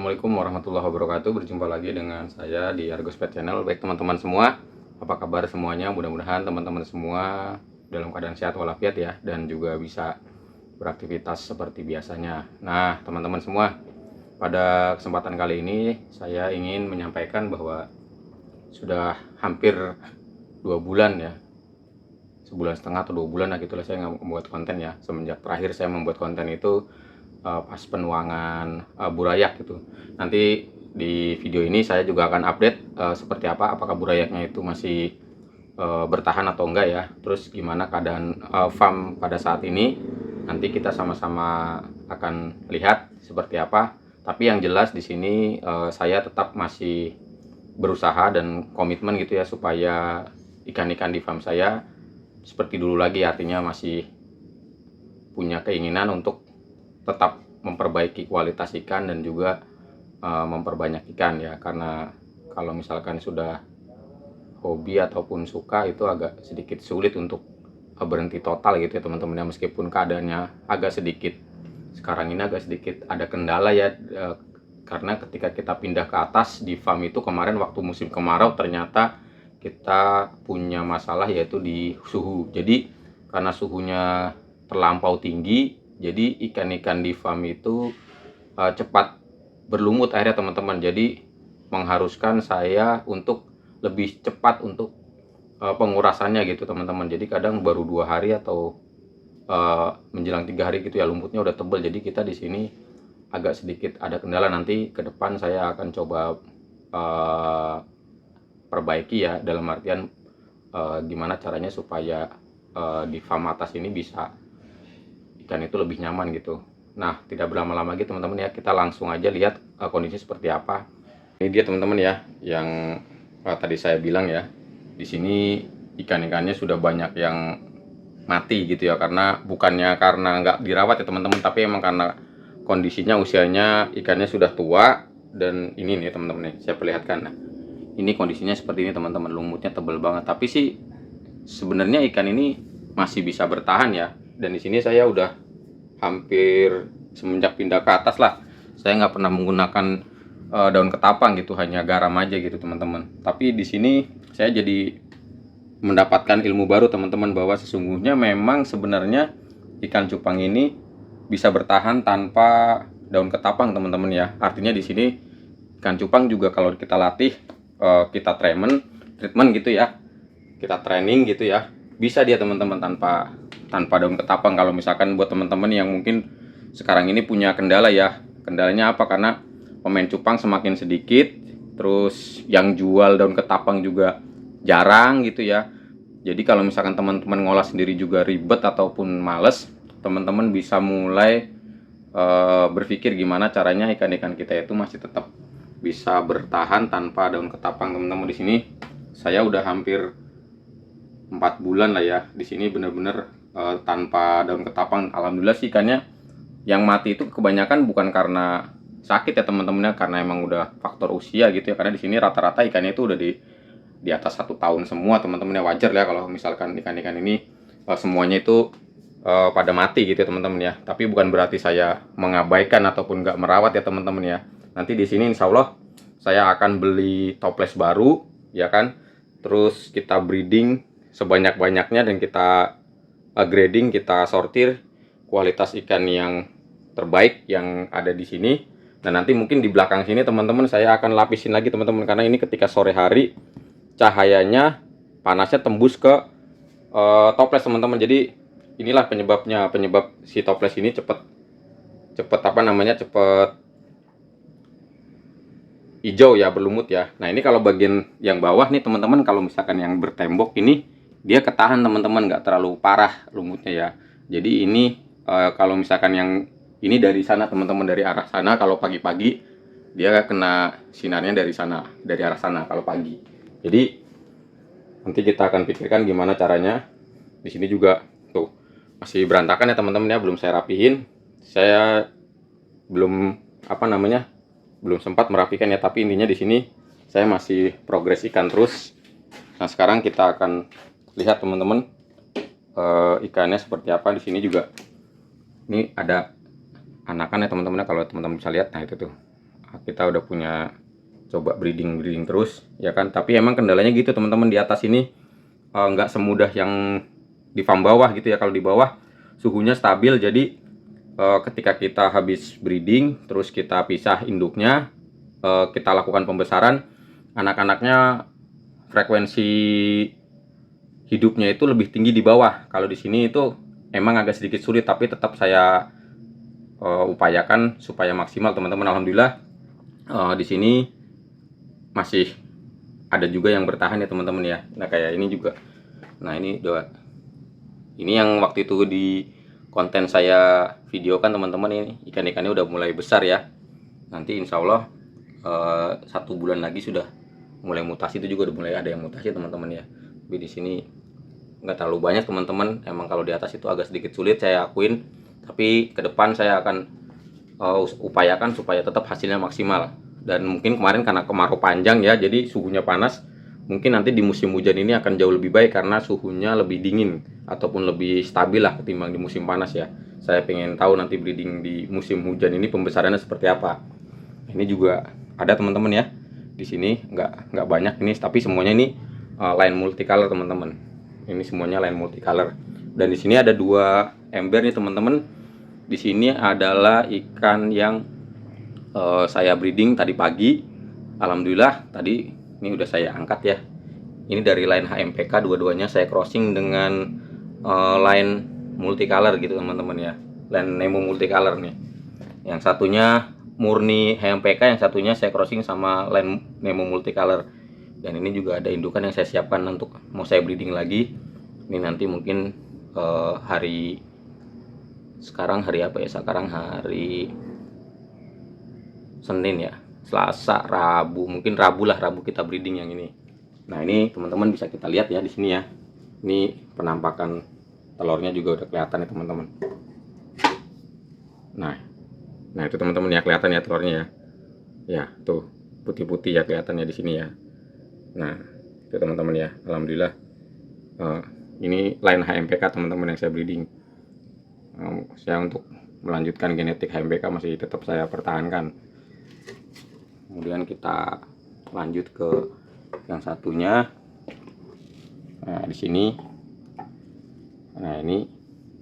Assalamualaikum warahmatullahi wabarakatuh. Berjumpa lagi dengan saya di Argus Pet Channel. Baik teman-teman semua, apa kabar semuanya? Mudah-mudahan teman-teman semua dalam keadaan sehat walafiat ya, dan juga bisa beraktivitas seperti biasanya. Nah teman-teman semua, pada kesempatan kali ini saya ingin menyampaikan bahwa sudah hampir 2 bulan ya, sebulan setengah atau 2 bulan lah gitulah saya nggak membuat konten ya. Semenjak terakhir saya membuat konten itu pas penuangan burayak gitu. Nanti di video ini saya juga akan update seperti apa, apakah burayaknya itu masih bertahan atau enggak ya, terus gimana keadaan farm pada saat ini. Nanti kita sama-sama akan lihat seperti apa. Tapi yang jelas di sini saya tetap masih berusaha dan komitmen gitu ya, supaya ikan-ikan di farm saya seperti dulu lagi, artinya masih punya keinginan untuk tetap memperbaiki kualitas ikan dan juga memperbanyak ikan ya. Karena kalau misalkan sudah hobi ataupun suka, itu agak sedikit sulit untuk berhenti total gitu ya teman-teman ya. Meskipun keadaannya agak sedikit sekarang ini agak sedikit ada kendala ya, karena ketika kita pindah ke atas di farm itu kemarin waktu musim kemarau, ternyata kita punya masalah yaitu di suhu. Jadi karena suhunya terlampau tinggi, jadi ikan-ikan di farm itu cepat berlumut akhirnya teman-teman. Jadi mengharuskan saya untuk lebih cepat untuk pengurasannya gitu teman-teman. Jadi kadang baru 2 hari atau menjelang 3 hari gitu ya, lumutnya udah tebal. Jadi kita di sini agak sedikit ada kendala. Nanti ke depan saya akan coba perbaiki ya, dalam artian gimana caranya supaya di farm atas ini bisa ikan itu lebih nyaman gitu. Nah tidak berlama-lama lagi teman-teman ya, kita langsung aja lihat kondisi seperti apa. Ini dia teman-teman ya, yang tadi saya bilang ya, di sini ikan-ikannya sudah banyak yang mati gitu ya, karena bukannya karena nggak dirawat ya teman-teman, tapi emang karena kondisinya usianya ikannya sudah tua. Dan ini nih teman-teman nih, saya perlihatkan. Nah ini kondisinya seperti ini teman-teman, lumutnya tebal banget. Tapi sih sebenarnya ikan ini masih bisa bertahan ya. Dan di sini saya udah hampir semenjak pindah ke atas lah, saya nggak pernah menggunakan daun ketapang gitu, hanya garam aja gitu teman-teman. Tapi di sini saya jadi mendapatkan ilmu baru teman-teman, bahwa sesungguhnya memang sebenarnya ikan cupang ini bisa bertahan tanpa daun ketapang teman-teman ya. Artinya di sini ikan cupang juga kalau kita latih, kita treatment gitu ya, kita training gitu ya, bisa dia teman-teman tanpa daun ketapang. Kalau misalkan buat teman-teman yang mungkin sekarang ini punya kendala ya, kendalanya apa, karena pemain cupang semakin sedikit, terus yang jual daun ketapang juga jarang gitu ya. Jadi kalau misalkan teman-teman ngolah sendiri juga ribet ataupun males, teman-teman bisa mulai berpikir gimana caranya ikan-ikan kita itu masih tetap bisa bertahan tanpa daun ketapang teman-teman. Di sini saya udah hampir 4 bulan lah ya di sini, bener-bener tanpa daun ketapang. Alhamdulillah sih ikannya yang mati itu kebanyakan bukan karena sakit ya teman-teman ya, karena emang udah faktor usia gitu ya. Karena di sini rata-rata ikannya itu udah di atas 1 tahun semua teman-teman ya. Wajar ya kalau misalkan ikan-ikan ini semuanya itu pada mati gitu ya teman-teman ya. Tapi bukan berarti saya mengabaikan ataupun nggak merawat ya teman-teman ya. Nanti di sini insya Allah saya akan beli toples baru ya kan, terus kita breeding sebanyak-banyaknya dan kita grading, kita sortir kualitas ikan yang terbaik yang ada di sini. Dan nanti mungkin di belakang sini teman-teman saya akan lapisin lagi teman-teman, karena ini ketika sore hari cahayanya panasnya tembus ke toples teman-teman. Jadi inilah penyebab si toples ini cepet hijau ya, berlumut ya. Nah ini kalau bagian yang bawah nih teman-teman, kalau misalkan yang bertembok ini dia ketahan teman-teman, nggak terlalu parah lumutnya ya. Jadi ini kalau misalkan yang ini dari sana teman-teman, dari arah sana, kalau pagi-pagi dia kena sinarnya dari sana, dari arah sana kalau pagi. Jadi nanti kita akan pikirkan gimana caranya. Di sini juga tuh masih berantakan ya teman-teman ya, belum saya rapihin. Saya belum belum sempat merapikan ya, tapi intinya di sini saya masih progres ikan terus. Nah sekarang kita akan lihat teman-teman ikannya seperti apa. Di sini juga ini ada anakan ya teman-teman, kalau teman-teman bisa lihat. Nah itu tuh kita udah punya coba breeding terus ya kan. Tapi emang kendalanya gitu teman-teman, di atas ini nggak semudah yang di farm bawah gitu ya. Kalau di bawah suhunya stabil, jadi ketika kita habis breeding terus kita pisah induknya, kita lakukan pembesaran, anak-anaknya frekuensi hidupnya itu lebih tinggi di bawah. Kalau di sini itu emang agak sedikit sulit, tapi tetap saya upayakan supaya maksimal teman-teman. Alhamdulillah di sini masih ada juga yang bertahan ya teman-teman ya. Nah kayak ini juga, nah ini yang waktu itu di konten saya video kan teman-teman, ini ikan-ikannya udah mulai besar ya. Nanti insya Allah 1 bulan lagi sudah mulai mutasi, itu juga udah mulai ada yang mutasi teman-teman ya. Tapi di sini nggak terlalu banyak teman-teman, emang kalau di atas itu agak sedikit sulit saya akuin. Tapi ke depan saya akan upayakan supaya tetap hasilnya maksimal. Dan mungkin kemarin karena kemarau panjang ya, jadi suhunya panas. Mungkin nanti di musim hujan ini akan jauh lebih baik karena suhunya lebih dingin ataupun lebih stabil lah ketimbang di musim panas ya. Saya pengen tahu nanti breeding di musim hujan ini pembesarannya seperti apa. Ini juga ada teman-teman ya. Di sini nggak banyak ini, tapi semuanya ini line multicolor teman-teman. Ini semuanya line multicolor. Dan di sini ada 2 ember nih teman-teman. Di sini adalah ikan yang saya breeding tadi pagi. Alhamdulillah tadi ini udah saya angkat ya. Ini dari line HMPK, dua-duanya saya crossing dengan line multicolor gitu teman-teman ya. Line Nemo multicolor nih. Yang satunya murni HMPK, yang satunya saya crossing sama line Nemo multicolor. Dan ini juga ada indukan yang saya siapkan untuk mau saya breeding lagi. Ini nanti mungkin sekarang hari apa ya? Sekarang hari Senin ya, Selasa, Rabu, mungkin Rabu kita breeding yang ini. Nah ini teman-teman bisa kita lihat ya di sini ya. Ini penampakan telurnya juga udah kelihatan ya teman-teman. Nah itu teman-teman ya, kelihatan ya telurnya ya. Ya tuh putih-putih ya kelihatannya di sini ya. Nah itu teman-teman ya, alhamdulillah ini line HMPK teman-teman yang saya breeding. Saya untuk melanjutkan genetik HMPK masih tetap saya pertahankan. Kemudian kita lanjut ke yang satunya. Nah di sini, nah ini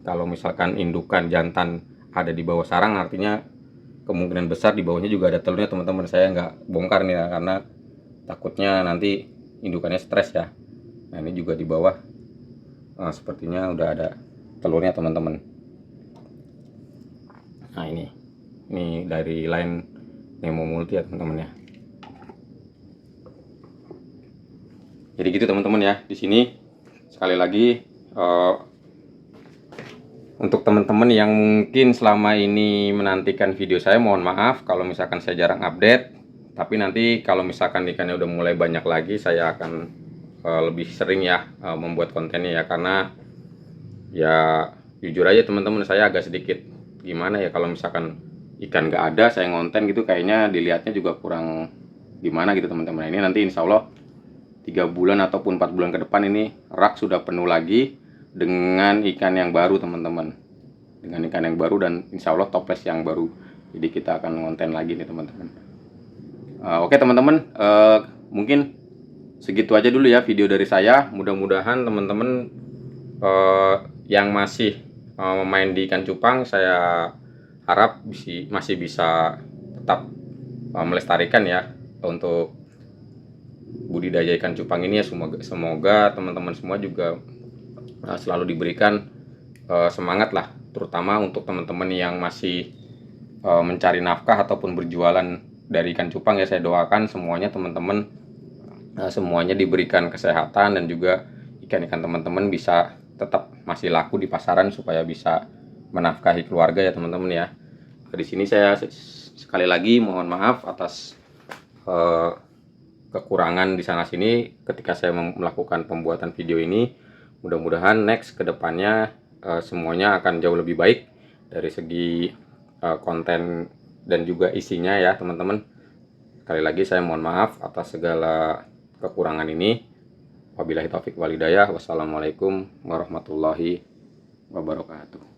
kalau misalkan indukan jantan ada di bawah sarang, artinya kemungkinan besar di bawahnya juga ada telurnya teman-teman. Saya nggak bongkar nih ya, karena takutnya nanti indukannya stres ya. Nah ini juga di bawah, sepertinya udah ada telurnya teman-teman. Nah ini dari line Nemo multi ya teman-teman ya. Jadi gitu teman-teman ya. Di sini sekali lagi untuk teman-teman yang mungkin selama ini menantikan video saya, mohon maaf kalau misalkan saya jarang update. Tapi nanti kalau misalkan ikannya udah mulai banyak lagi, saya akan lebih sering ya membuat kontennya ya. Karena ya jujur aja teman-teman, saya agak sedikit gimana ya, kalau misalkan ikan nggak ada saya ngonten gitu, kayaknya dilihatnya juga kurang gimana gitu teman-teman. Ini nanti insya Allah 3 bulan ataupun 4 bulan ke depan ini rak sudah penuh lagi dengan ikan yang baru teman-teman, dengan ikan yang baru dan insya Allah toples yang baru. Jadi kita akan ngonten lagi nih teman-teman. Oke teman-teman, mungkin segitu aja dulu ya video dari saya. Mudah-mudahan teman-teman yang masih main di ikan cupang, saya harap masih bisa tetap melestarikan ya untuk budidaya ikan cupang ini ya. Semoga teman-teman semua juga selalu diberikan semangat lah, terutama untuk teman-teman yang masih mencari nafkah ataupun berjualan dari ikan cupang ya. Saya doakan semuanya teman-teman semuanya diberikan kesehatan dan juga ikan-ikan teman-teman bisa tetap masih laku di pasaran supaya bisa menafkahi keluarga ya teman-teman ya. Di sini saya sekali lagi mohon maaf atas kekurangan di sana sini ketika saya melakukan pembuatan video ini. Mudah-mudahan next kedepannya semuanya akan jauh lebih baik dari segi konten dan juga isinya ya teman-teman. Sekali lagi saya mohon maaf atas segala kekurangan ini. Wabillahi taufik walhidayah. Wassalamualaikum warahmatullahi wabarakatuh.